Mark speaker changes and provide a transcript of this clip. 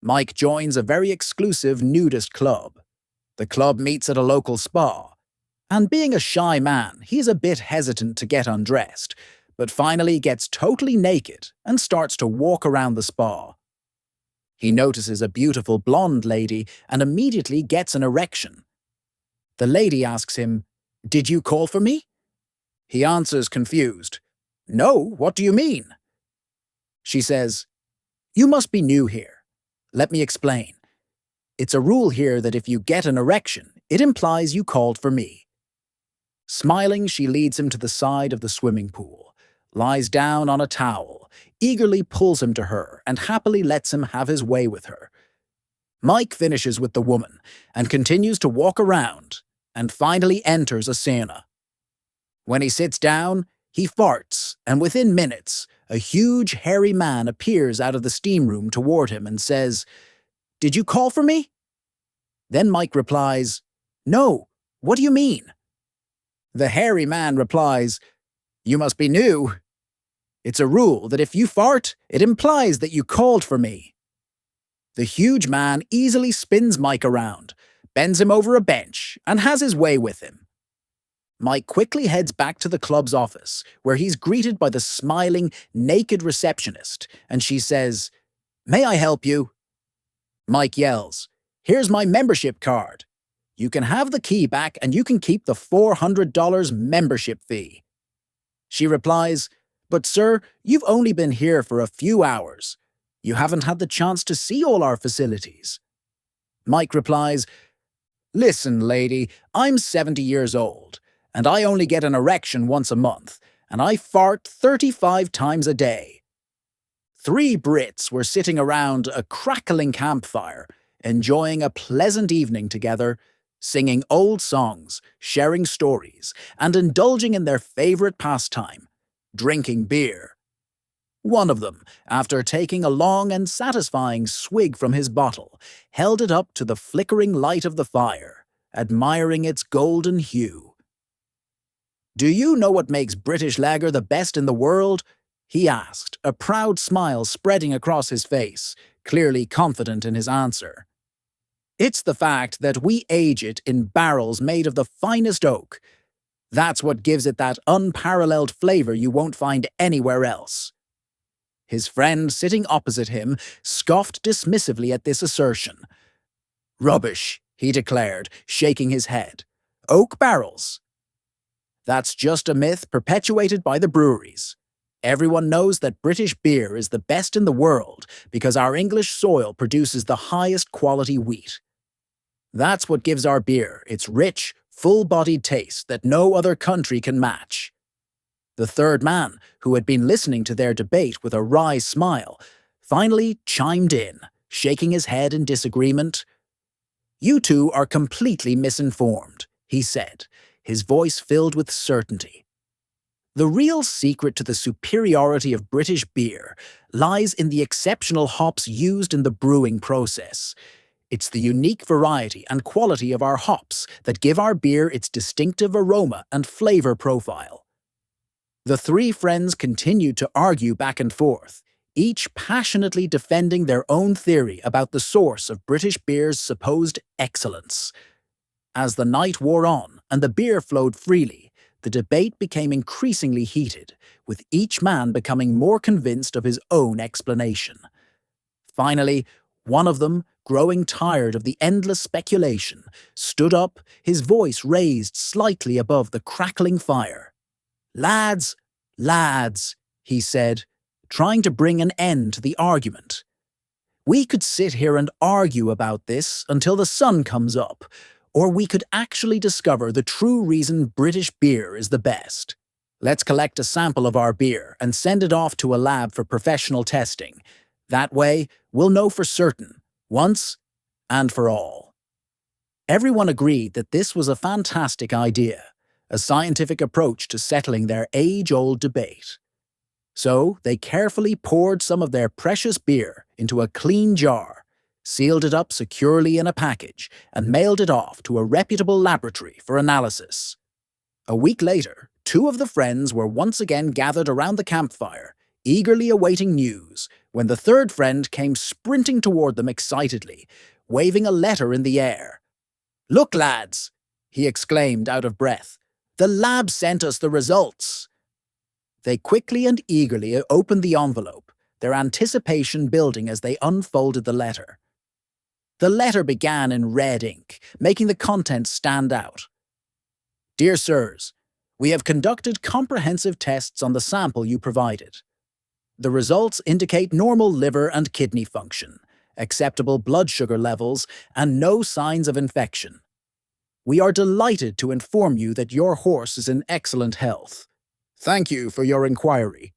Speaker 1: Mike joins a very exclusive nudist club. The club meets at a local spa. And being a shy man, he's a bit hesitant to get undressed, but finally gets totally naked and starts to walk around the spa. He notices a beautiful blonde lady and immediately gets an erection. The lady asks him, "Did you call for me?" He answers confused, "No, what do you mean?" She says, "You must be new here. Let me explain. It's a rule here that if you get an erection, it implies you called for me." Smiling, she leads him to the side of the swimming pool, lies down on a towel, eagerly pulls him to her, and happily lets him have his way with her. Mike finishes with the woman and continues to walk around, and finally enters a sauna. When he sits down, he farts, and within minutes, a huge, hairy man appears out of the steam room toward him and says, "Did you call for me?" Then Mike replies, "No, what do you mean?" The hairy man replies, "You must be new. It's a rule that if you fart, it implies that you called for me." The huge man easily spins Mike around, bends him over a bench, and has his way with him. Mike quickly heads back to the club's office, where he's greeted by the smiling, naked receptionist, and she says, "May I help you?" Mike yells, "Here's my membership card. You can have the key back and you can keep the $400 membership fee." She replies, "But sir, you've only been here for a few hours. You haven't had the chance to see all our facilities." Mike replies, "Listen, lady, I'm 70 years old, and I only get an erection once a month, and I fart 35 times a day." 3 Brits were sitting around a crackling campfire, enjoying a pleasant evening together, singing old songs, sharing stories, and indulging in their favorite pastime, drinking beer. One of them, after taking a long and satisfying swig from his bottle, held it up to the flickering light of the fire, admiring its golden hue. "Do you know what makes British lager the best in the world?" he asked, a proud smile spreading across his face, clearly confident in his answer. "It's the fact that we age it in barrels made of the finest oak. That's what gives it that unparalleled flavor you won't find anywhere else." His friend sitting opposite him scoffed dismissively at this assertion. "Rubbish," he declared, shaking his head. "Oak barrels? That's just a myth perpetuated by the breweries. Everyone knows that British beer is the best in the world because our English soil produces the highest quality wheat. That's what gives our beer its rich, full-bodied taste that no other country can match." The third man, who had been listening to their debate with a wry smile, finally chimed in, shaking his head in disagreement. "You two are completely misinformed," he said, his voice filled with certainty. "The real secret to the superiority of British beer lies in the exceptional hops used in the brewing process. It's the unique variety and quality of our hops that give our beer its distinctive aroma and flavor profile." The 3 friends continued to argue back and forth, each passionately defending their own theory about the source of British beer's supposed excellence. As the night wore on and the beer flowed freely, the debate became increasingly heated, with each man becoming more convinced of his own explanation. Finally, one of them, growing tired of the endless speculation, stood up, his voice raised slightly above the crackling fire. "Lads, lads," he said, trying to bring an end to the argument. "We could sit here and argue about this until the sun comes up, or we could actually discover the true reason British beer is the best. Let's collect a sample of our beer and send it off to a lab for professional testing. That way, we'll know for certain, once and for all." Everyone agreed that this was a fantastic idea, a scientific approach to settling their age-old debate. So they carefully poured some of their precious beer into a clean jar, sealed it up securely in a package, and mailed it off to a reputable laboratory for analysis. A week later, 2 of the friends were once again gathered around the campfire, eagerly awaiting news, when the third friend came sprinting toward them excitedly, waving a letter in the air. "Look, lads!" he exclaimed out of breath. "The lab sent us the results!" They quickly and eagerly opened the envelope, their anticipation building as they unfolded the letter. The letter began in red ink, making the contents stand out. "Dear Sirs, we have conducted comprehensive tests on the sample you provided. The results indicate normal liver and kidney function, acceptable blood sugar levels, and no signs of infection. We are delighted to inform you that your horse is in excellent health. Thank you for your inquiry.